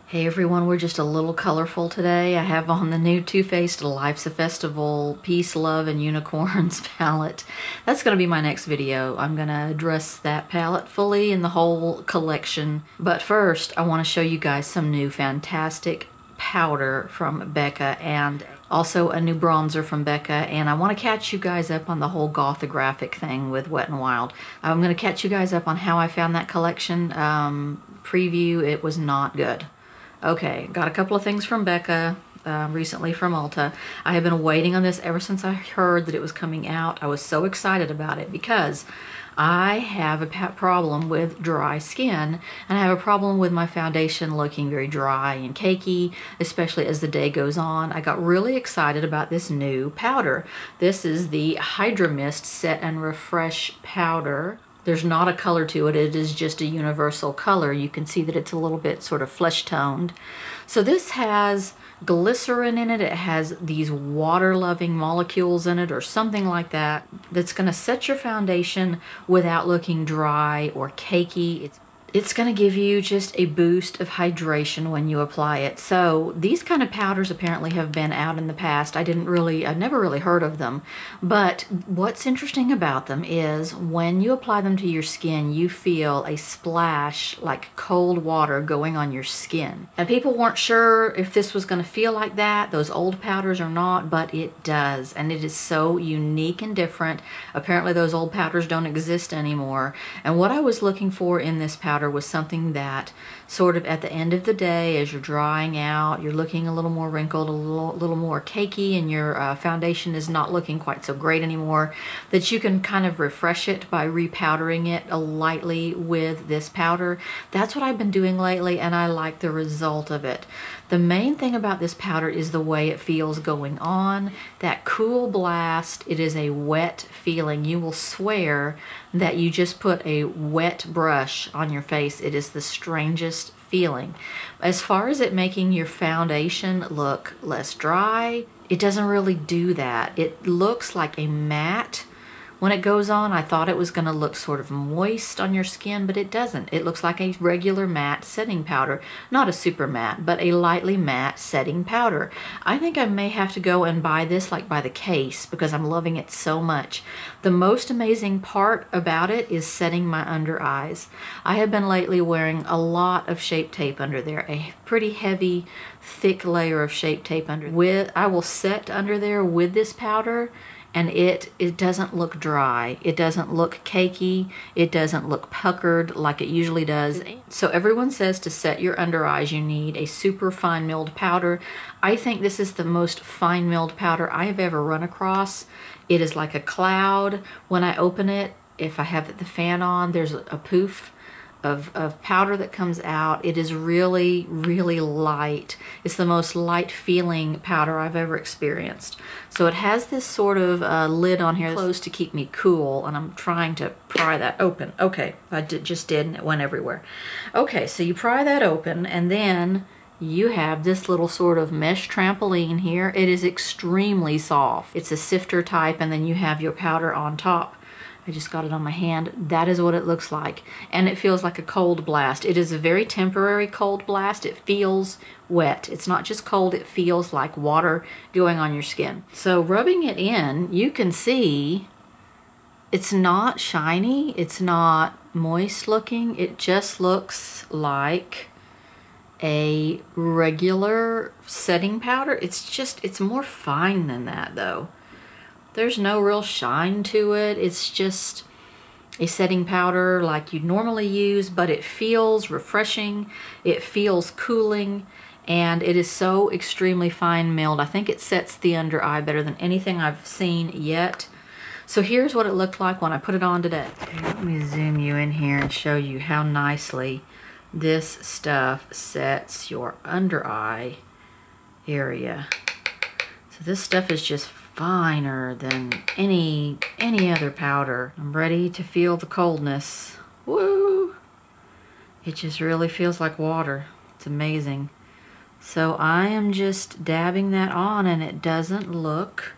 Hey everyone, we're just a little colorful today. I have on the new Too Faced Life's a Festival Peace, Love, and Unicorns palette. That's going to be my next video. I'm going to address that palette fully in the whole collection. But first, I want to show you guys some new fantastic powder from Becca and also a new bronzer from Becca, and I want to catch you guys up on the whole Goth O Graphic thing with Wet n Wild. I'm going to catch you guys up on how I found that collection. Preview, it was not good. Okay, got a couple of things from Becca recently from Ulta. I have been waiting on this ever since I heard that it was coming out. I was so excited about it because I have a problem with dry skin, and I have a problem with my foundation looking very dry and cakey, especially as the day goes on. I got really excited about this new powder. This is the Hydra Mist Set and Refresh Powder. There's not a color to it, it is just a universal color. You can see that it's a little bit sort of flesh toned. So this has glycerin in it, it has these water loving molecules in it or something like that, that's going to set your foundation without looking dry or cakey. It's going to give you just a boost of hydration when you apply it. So these kind of powders apparently have been out in the past. I've never really heard of them. But what's interesting about them is when you apply them to your skin, you feel a splash like cold water going on your skin. And people weren't sure if this was going to feel like that, those old powders or not, but it does. And it is so unique and different. Apparently those old powders don't exist anymore. And what I was looking for in this powder was something that sort of at the end of the day, as you're drying out, you're looking a little more wrinkled, a little more cakey, and your foundation is not looking quite so great anymore, that you can kind of refresh it by repowdering it lightly with this powder. That's what I've been doing lately, and I like the result of it. The main thing about this powder is the way it feels going on. That cool blast, it is a wet feeling. You will swear that you just put a wet brush on your face. It is the strangest feeling. As far as it making your foundation look less dry, it doesn't really do that. It looks like a matte. When it goes on, I thought it was going to look sort of moist on your skin, but it doesn't. It looks like a regular matte setting powder. Not a super matte, but a lightly matte setting powder. I think I may have to go and buy this like by the case because I'm loving it so much. The most amazing part about it is setting my under eyes. I have been lately wearing a lot of Shape Tape under there, a pretty heavy, thick layer of Shape Tape under. I will set under there with this powder, and it doesn't look dry, it doesn't look cakey, it doesn't look puckered like it usually does. So everyone says to set your under eyes you need a super fine milled powder. I think this is the most fine milled powder I have ever run across. It is like a cloud. When I open it, if I have the fan on, there's a poof of powder that comes out. It is really, really light. It's the most light feeling powder I've ever experienced. So it has this sort of lid on here closed to keep me cool, and I'm trying to pry that open. Okay, I just did, and it went everywhere. Okay, so you pry that open, and then you have this little sort of mesh trampoline here. It is extremely soft. It's a sifter type, and then you have your powder on top. I just got it on my hand. That is what it looks like. And it feels like a cold blast. It is a very temporary cold blast. It feels wet. It's not just cold, it feels like water going on your skin. So rubbing it in, you can see it's not shiny. It's not moist looking. It just looks like a regular setting powder. It's more fine than that though. There's no real shine to it. It's just a setting powder like you'd normally use, but it feels refreshing, it feels cooling, and it is so extremely fine milled. I think it sets the under eye better than anything I've seen yet. So here's what it looked like when I put it on today. Let me zoom you in here and show you how nicely this stuff sets your under eye area. So this stuff is just finer than any other powder. I'm ready to feel the coldness. Woo! It just really feels like water. It's amazing. So I am just dabbing that on, and it doesn't look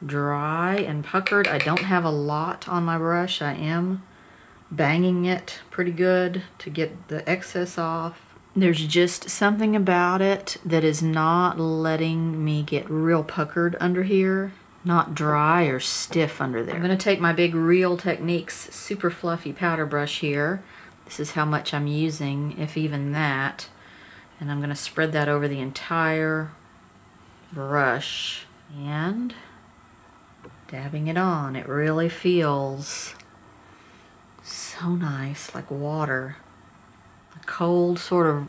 dry and puckered. I don't have a lot on my brush. I am banging it pretty good to get the excess off. There's just something about it that is not letting me get real puckered under here. Not dry or stiff under there. I'm gonna take my big Real Techniques super fluffy powder brush here. This is how much I'm using, if even that. And I'm gonna spread that over the entire brush and dabbing it on. It really feels so nice, like water. A cold sort of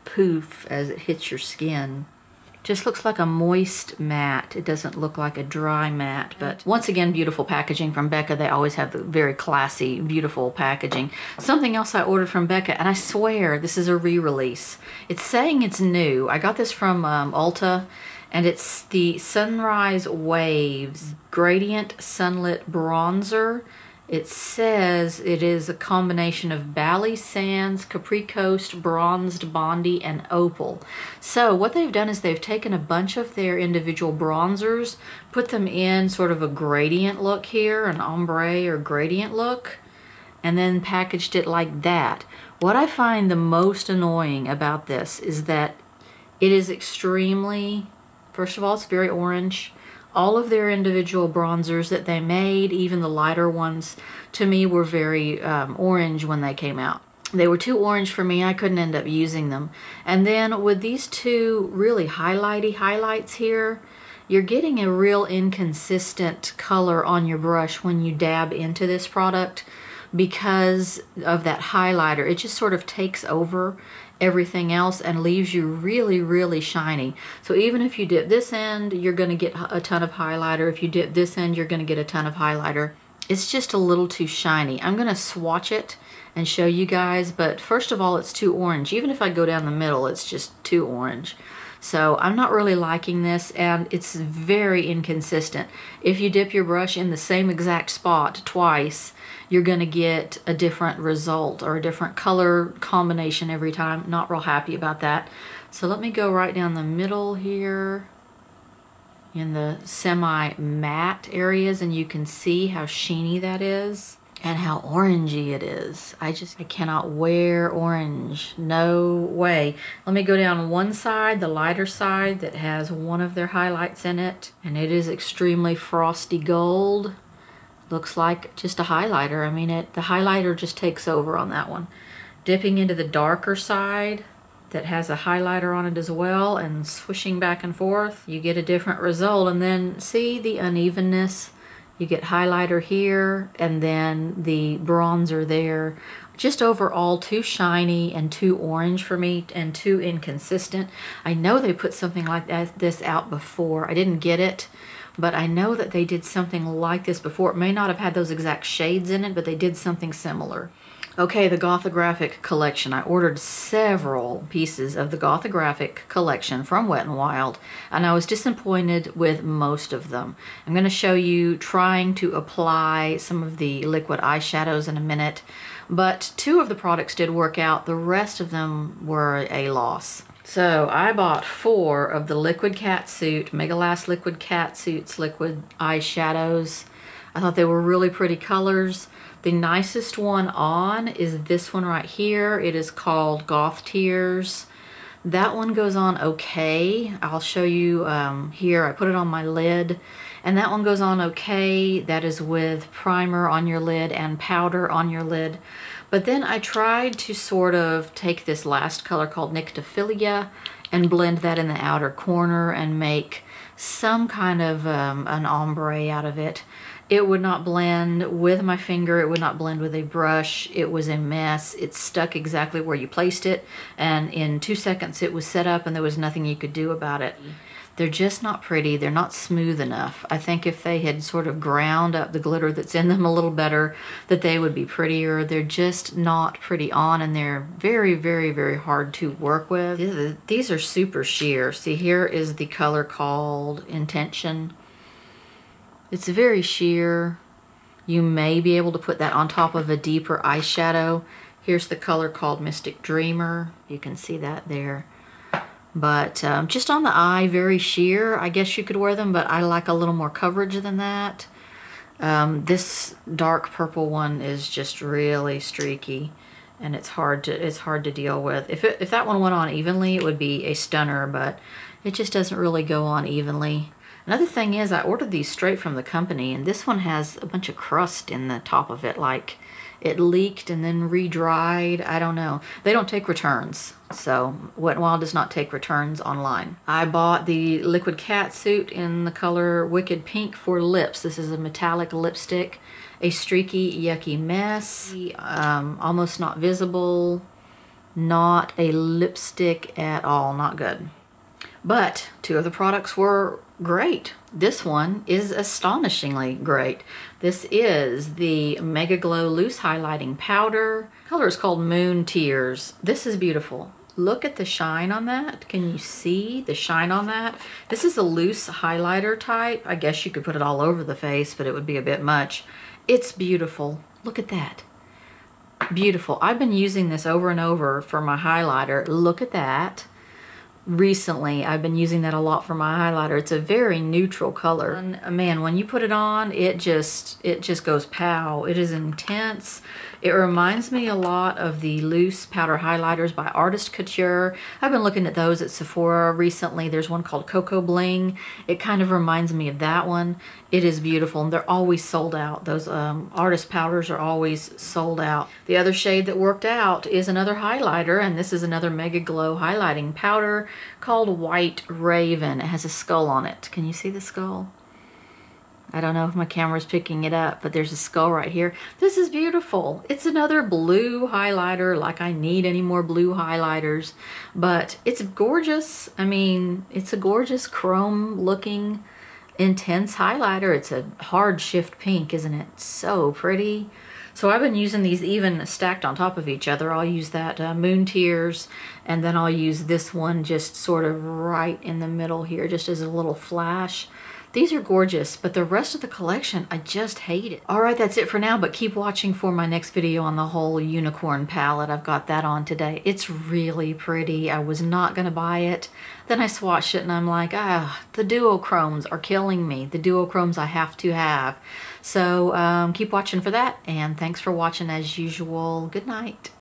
poof as it hits your skin. Just looks like a moist matte. It doesn't look like a dry matte, but once again, beautiful packaging from Becca. They always have the very classy, beautiful packaging. Something else I ordered from Becca, and I swear this is a re-release. It's saying it's new. I got this from Ulta, and it's the Sunrise Waves Gradient Sunlit Bronzer. It says it is a combination of Bali Sands, Capri Coast, Bronzed Bondi, and Opal. So what they've done is they've taken a bunch of their individual bronzers, put them in sort of a gradient look here, an ombre or gradient look, and then packaged it like that. What I find the most annoying about this is that it is extremely, first of all, it's very orange. All of their individual bronzers that they made, even the lighter ones, to me were very orange when they came out. They were too orange for me. I couldn't end up using them. And then with these two really highlighty highlights here, you're getting a real inconsistent color on your brush when you dab into this product because of that highlighter. It just sort of takes over everything else and leaves you really, really shiny. So even if you dip this end, you're going to get a ton of highlighter. If you dip this end, you're going to get a ton of highlighter. It's just a little too shiny. I'm going to swatch it and show you guys, but first of all, it's too orange. Even if I go down the middle, it's just too orange. So I'm not really liking this, and it's very inconsistent. If you dip your brush in the same exact spot twice, you're going to get a different result or a different color combination every time. Not real happy about that. So let me go right down the middle here in the semi-matte areas, and you can see how sheeny that is and how orangey it is. I cannot wear orange. No way. Let me go down one side, the lighter side that has one of their highlights in it, and it is extremely frosty gold. Looks like just a highlighter. I mean, the highlighter just takes over on that one. Dipping into the darker side that has a highlighter on it as well and swishing back and forth, you get a different result. And then see the unevenness? You get highlighter here and then the bronzer there. Just overall too shiny and too orange for me and too inconsistent. I know they put something like this out before. I didn't get it, but I know that they did something like this before. It may not have had those exact shades in it, but they did something similar. Okay, the Goth O Graphic collection. I ordered several pieces of the Goth O Graphic collection from Wet n Wild, and I was disappointed with most of them. I'm going to show you trying to apply some of the liquid eyeshadows in a minute, but two of the products did work out. The rest of them were a loss. So I bought 4 of the Liquid Catsuit, Mega Last Liquid Catsuits liquid eyeshadows. I thought they were really pretty colors. The nicest one on is this one right here. It is called Goth Tears. That one goes on okay. I'll show you here. I put it on my lid, and that one goes on okay. That is with primer on your lid and powder on your lid. But then I tried to sort of take this last color called Nyctophilia and blend that in the outer corner and make some kind of an ombre out of it. It would not blend with my finger. It would not blend with a brush. It was a mess. It stuck exactly where you placed it, and in 2 seconds it was set up and there was nothing you could do about it. They're just not pretty. They're not smooth enough. I think if they had sort of ground up the glitter that's in them a little better, that they would be prettier. They're just not pretty on, and they're very, very, very hard to work with. These are super sheer. See, here is the color called Intention. It's very sheer. You may be able to put that on top of a deeper eyeshadow. Here's the color called Mystic Dreamer. You can see that there. But just on the eye, very sheer. I guess you could wear them, but I like a little more coverage than that. This dark purple one is just really streaky. and it's hard to deal with. If that one went on evenly, it would be a stunner, but it just doesn't really go on evenly. Another thing is I ordered these straight from the company, and this one has a bunch of crust in the top of it, like it leaked and then re-dried. I don't know. They don't take returns, so Wet n Wild does not take returns online. I bought the liquid catsuit in the color Wicked Pink for lips. This is a metallic lipstick, a streaky, yucky mess, almost not visible, not a lipstick at all, not good. But two of the products were great. This one is astonishingly great. This is the Mega Glow Loose Highlighting Powder. The color is called Moon Tears. This is beautiful. Look at the shine on that. Can you see the shine on that? This is a loose highlighter type. I guess you could put it all over the face, but it would be a bit much. It's beautiful. Look at that. Beautiful. I've been using this over and over for my highlighter. Look at that. Recently, I've been using that a lot for my highlighter. It's a very neutral color. And man, when you put it on, it just goes pow. It is intense. It reminds me a lot of the loose powder highlighters by Artist Couture. I've been looking at those at Sephora recently. There's one called Cocoa Bling. It kind of reminds me of that one. It is beautiful, and they're always sold out. Those artist powders are always sold out. The other shade that worked out is another highlighter, and this is another Mega Glow highlighting powder called White Raven. It has a skull on it. Can you see the skull? I don't know if my camera's picking it up, but there's a skull right here. This is beautiful. It's another blue highlighter, like I need any more blue highlighters, but it's gorgeous. I mean, it's a gorgeous chrome looking intense highlighter. It's a hard shift pink, isn't it? So pretty. So I've been using these even stacked on top of each other. I'll use that Moon Tears, and then I'll use this one just sort of right in the middle here, just as a little flash. These are gorgeous, but the rest of the collection, I just hate it. All right, that's it for now, but keep watching for my next video on the whole unicorn palette. I've got that on today. It's really pretty. I was not gonna buy it. Then I swatched it and I'm like, the duochromes are killing me. The duochromes I have to have. So keep watching for that, and thanks for watching as usual. Good night.